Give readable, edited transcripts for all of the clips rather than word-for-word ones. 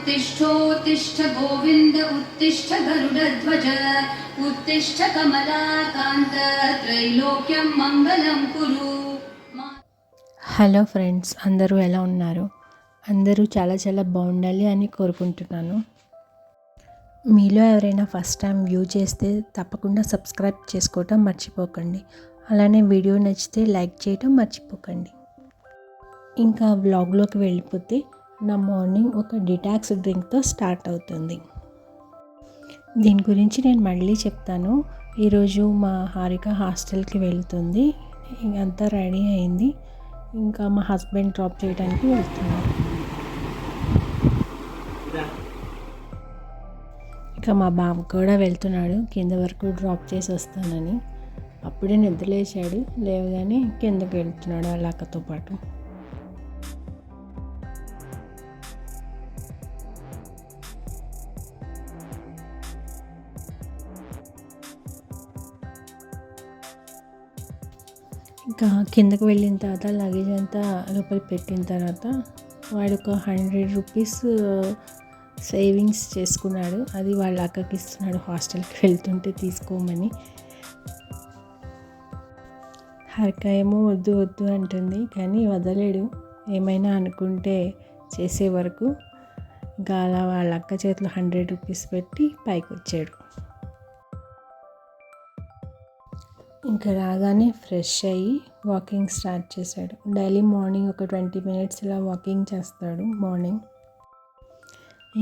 उत्तिष्ठोत्तिष्ठ गोविन्द उत्तिष्ठ गरुडध्वज उत्तिष्ठ कमलाकान्त त्रैलोक्यं मङ्गलं कुरु। హలో ఫ్రెండ్స్, అందరూ ఎలా ఉన్నారు? అందరూ చాలా బాగుండాలి అని కోరుకుంటున్నాను. మీలో ఎవరైనా ఫస్ట్ టైం వ్యూ చేస్తే తప్పకుండా సబ్స్క్రైబ్ చేసుకోవటం మర్చిపోకండి. అలానే వీడియో నచ్చితే లైక్ చేయటం మర్చిపోకండి. ఇంకా వ్లాగ్లోకి వెళ్ళిపోతే నా మార్నింగ్ ఒక డిటాక్స్ డ్రింక్తో స్టార్ట్ అవుతుంది. దీని గురించి నేను మళ్ళీ చెప్తాను. ఈరోజు మా హారిక హాస్టల్కి వెళ్తుంది. అంతా రెడీ అయింది. ఇంకా మా హస్బెండ్ డ్రాప్ చేయడానికి వెళ్తున్నారు. ఇంకా మా బాబు కూడా వెళ్తున్నాడు కింద వరకు డ్రాప్ చేసి వస్తానని. అప్పుడే నిద్రలేచాడు, లేవగానే కిందకి వెళ్తున్నాడు వాళ్ళ అక్కతో పాటు. ఇంకా కిందకు వెళ్ళిన తర్వాత లగేజ్ అంతా లోపల పెట్టిన తర్వాత వాడు ఒక 100 రూపీస్ సేవింగ్స్ చేసుకున్నాడు. అది వాళ్ళ అక్కకి ఇస్తున్నాడు హాస్టల్కి వెళ్తుంటే తీసుకోమని. హరిక ఏమో వద్దు అంటుంది, కానీ వదలేడు. ఏమైనా అనుకుంటే చేసే వరకు ఇంకా అలా వాళ్ళ అక్క చేతిలో 100 రూపీస్ పెట్టి పైకి వచ్చాడు. ఇంకా రాగానే ఫ్రెష్ అయ్యి వాకింగ్ స్టార్ట్ చేశాడు. డైలీ మార్నింగ్ ఒక 20 మినిట్స్ ఇలా వాకింగ్ చేస్తాడు మార్నింగ్.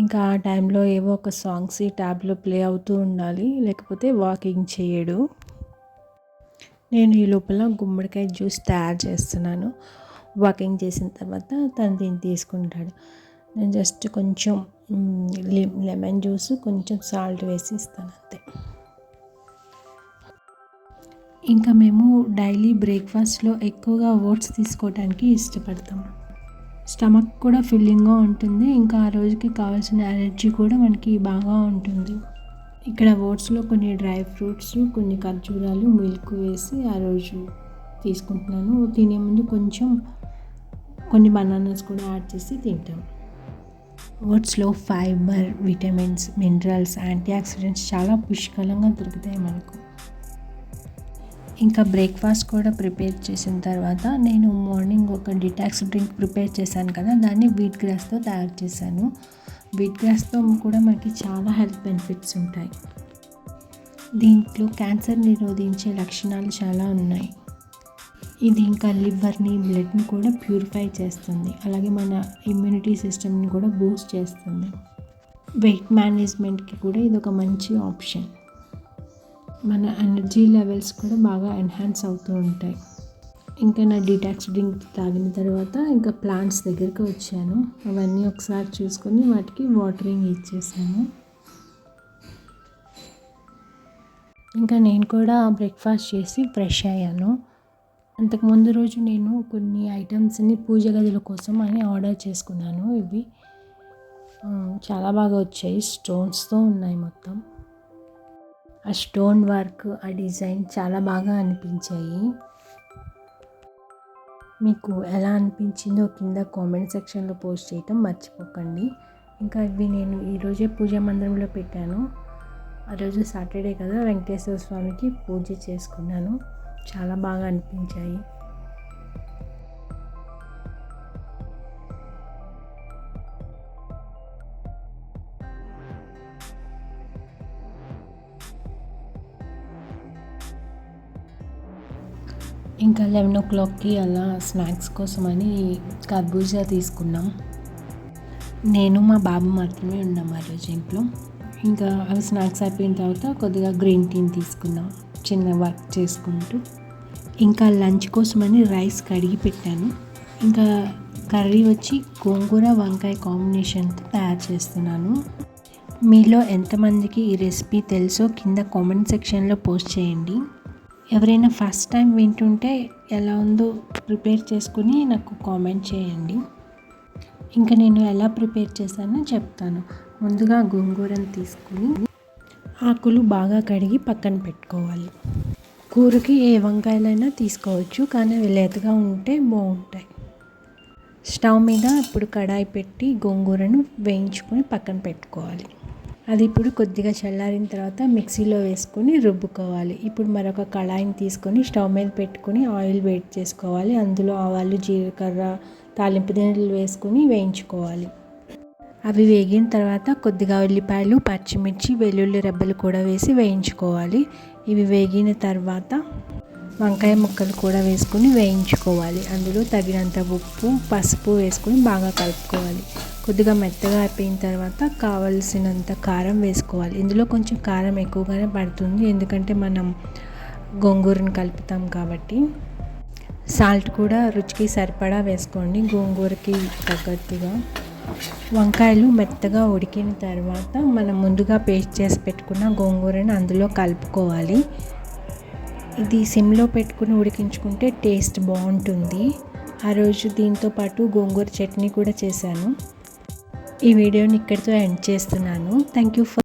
ఇంకా ఆ టైంలో ఏవో ఒక సాంగ్స్ ఈ ట్యాబ్లో ప్లే అవుతూ ఉండాలి, లేకపోతే వాకింగ్ చేయడు. నేను ఈ లోపల గుమ్మడికాయ జ్యూస్ తయారు చేస్తున్నాను. వాకింగ్ చేసిన తర్వాత తను దీన్ని తీసుకుంటాడు. నేను జస్ట్ కొంచెం లెమన్ జ్యూస్ కొంచెం సాల్ట్ వేసి ఇస్తాను అంతే. ఇంకా మేము డైలీ బ్రేక్ఫాస్ట్లో ఎక్కువగా ఓట్స్ తీసుకోవడానికి ఇష్టపడతాం. స్టమక్ కూడా ఫిల్లింగ్గా ఉంటుంది. ఇంకా ఆ రోజుకి కావాల్సిన ఎనర్జీ కూడా మనకి బాగా ఉంటుంది. ఇక్కడ ఓట్స్లో కొన్ని డ్రై ఫ్రూట్స్, కొన్ని ఖర్జూరాలు, మిల్క్ వేసి ఆ రోజు తీసుకుంటున్నాను. తినే ముందు కొన్ని బనానాస్ కూడా యాడ్ చేసి తింటాం. ఓట్స్లో fibre, vitamins, minerals, antioxidants చాలా పుష్కలంగా దొరుకుతాయి మనకు. ఇంకా బ్రేక్ఫాస్ట్ కూడా ప్రిపేర్ చేసిన తర్వాత నేను మార్నింగ్ ఒక డిటాక్స్ డ్రింక్ ప్రిపేర్ చేశాను కదా, దాన్ని వీట్ గ్రాస్తో తయారు చేశాను. వీట్ గ్రాస్తో కూడా మనకి చాలా హెల్త్ బెనిఫిట్స్ ఉంటాయి. దీంట్లో క్యాన్సర్ నిరోధించే లక్షణాలు చాలా ఉన్నాయి. ఇది ఇంకా లివర్ని, బ్లడ్ని కూడా ప్యూరిఫై చేస్తుంది. అలాగే మన ఇమ్యూనిటీ సిస్టమ్ని కూడా బూస్ట్ చేస్తుంది. వెయిట్ మేనేజ్మెంట్కి కూడా ఇది ఒక మంచి ఆప్షన్. మన ఎనర్జీ లెవెల్స్ కూడా బాగా ఎన్హాన్స్ అవుతూ ఉంటాయి. ఇంకా నా డిటాక్స్ డ్రింక్ తాగిన తర్వాత ఇంకా ప్లాంట్స్ దగ్గరికి వచ్చాను. అవన్నీ ఒకసారి చూసుకొని వాటికి వాటరింగ్ ఇచ్చేసాను. ఇంకా నేను కూడా బ్రేక్ఫాస్ట్ చేసి ఫ్రెష్ అయ్యాను. అంతకుముందు రోజు నేను కొన్ని ఐటమ్స్ని పూజ గదుల కోసం అని ఆర్డర్ చేసుకున్నాను. ఇవి చాలా బాగా వచ్చాయి. స్టోన్స్తో ఉన్నాయి మొత్తం. ఆ స్టోన్ వర్క్, ఆ డిజైన్ చాలా బాగా అనిపించాయి. మీకు ఎలా అనిపించిందో కింద కామెంట్ సెక్షన్లో పోస్ట్ చేయటం మర్చిపోకండి. ఇంకా ఇవి నేను ఈరోజే పూజా మందిరంలో పెట్టాను. ఆ రోజు సాటర్డే కదా, వెంకటేశ్వర స్వామికి పూజ చేసుకున్నాను. చాలా బాగా అనిపించాయి. ఇంకా 11 o'clockకి అలా స్నాక్స్ కోసమని కర్బూజా తీసుకున్నాం. నేను మా బాబు మాత్రమే ఉన్నాం ఆ రోజు ఇంట్లో. ఇంకా అవి స్నాక్స్ అయిపోయిన తర్వాత కొద్దిగా గ్రీన్ టీని తీసుకున్నాం చిన్న వర్క్ చేసుకుంటూ. ఇంకా లంచ్ కోసమని రైస్ కడిగి పెట్టాను. ఇంకా కర్రీ వచ్చి గోంగూర వంకాయ కాంబినేషన్తో తయారు చేస్తున్నాను. మీలో ఎంతమందికి ఈ రెసిపీ తెలుసో కింద కామెంట్ సెక్షన్లో పోస్ట్ చేయండి. ఎవరైనా ఫస్ట్ టైం వింటుంటే ఎలా ఉందో ప్రిపేర్ చేసుకుని నాకు కామెంట్ చేయండి. ఇంకా నేను ఎలా ప్రిపేర్ చేశానో చెప్తాను. ముందుగా గోంగూరను తీసుకుని ఆకులు బాగా కడిగి పక్కన పెట్టుకోవాలి. కూరకి ఏ వంకాయలైనా తీసుకోవచ్చు, కానీ అవి లేతగా ఉంటే బాగుంటాయి. స్టవ్ మీద ఇప్పుడు కడాయి పెట్టి గోంగూరను వేయించుకొని పక్కన పెట్టుకోవాలి. అది ఇప్పుడు కొద్దిగా చల్లారిన తర్వాత మిక్సీలో వేసుకొని రుబ్బుకోవాలి. ఇప్పుడు మరొక కడాయిని తీసుకొని స్టవ్ మీద పెట్టుకొని ఆయిల్ వేడి చేసుకోవాలి. అందులో ఆవాలు, జీలకర్ర, తాలింపు దినుసులు వేసుకొని వేయించుకోవాలి. అవి వేగిన తర్వాత కొద్దిగా ఉల్లిపాయలు, పచ్చిమిర్చి, వెల్లుల్లి రెబ్బలు కూడా వేసి వేయించుకోవాలి. ఇవి వేగిన తర్వాత వంకాయ ముక్కలు కూడా వేసుకొని వేయించుకోవాలి. అందులో తగినంత ఉప్పు, పసుపు వేసుకొని బాగా కలుపుకోవాలి. కొద్దిగా మెత్తగా అయిపోయిన తర్వాత కావలసినంత కారం వేసుకోవాలి. ఇందులో కొంచెం కారం ఎక్కువగానే పడుతుంది, ఎందుకంటే మనం గోంగూరను కలుపుతాం కాబట్టి. సాల్ట్ కూడా రుచికి సరిపడా వేసుకోండి, గోంగూరకి తగ్గట్టుగా. వంకాయలు మెత్తగా ఉడికిన తర్వాత మనం ముందుగా పేస్ట్ చేసి పెట్టుకున్న గోంగూరను అందులో కలుపుకోవాలి. ఇది సిమ్లో పెట్టుకుని ఉడికించుకుంటే టేస్ట్ బాగుంటుంది. ఆ రోజు దీంతో పాటు గోంగూర చట్నీ కూడా చేశాను. ఈ వీడియోని ఇక్కడితో ఎండ్ చేస్తున్నాను. Thank you for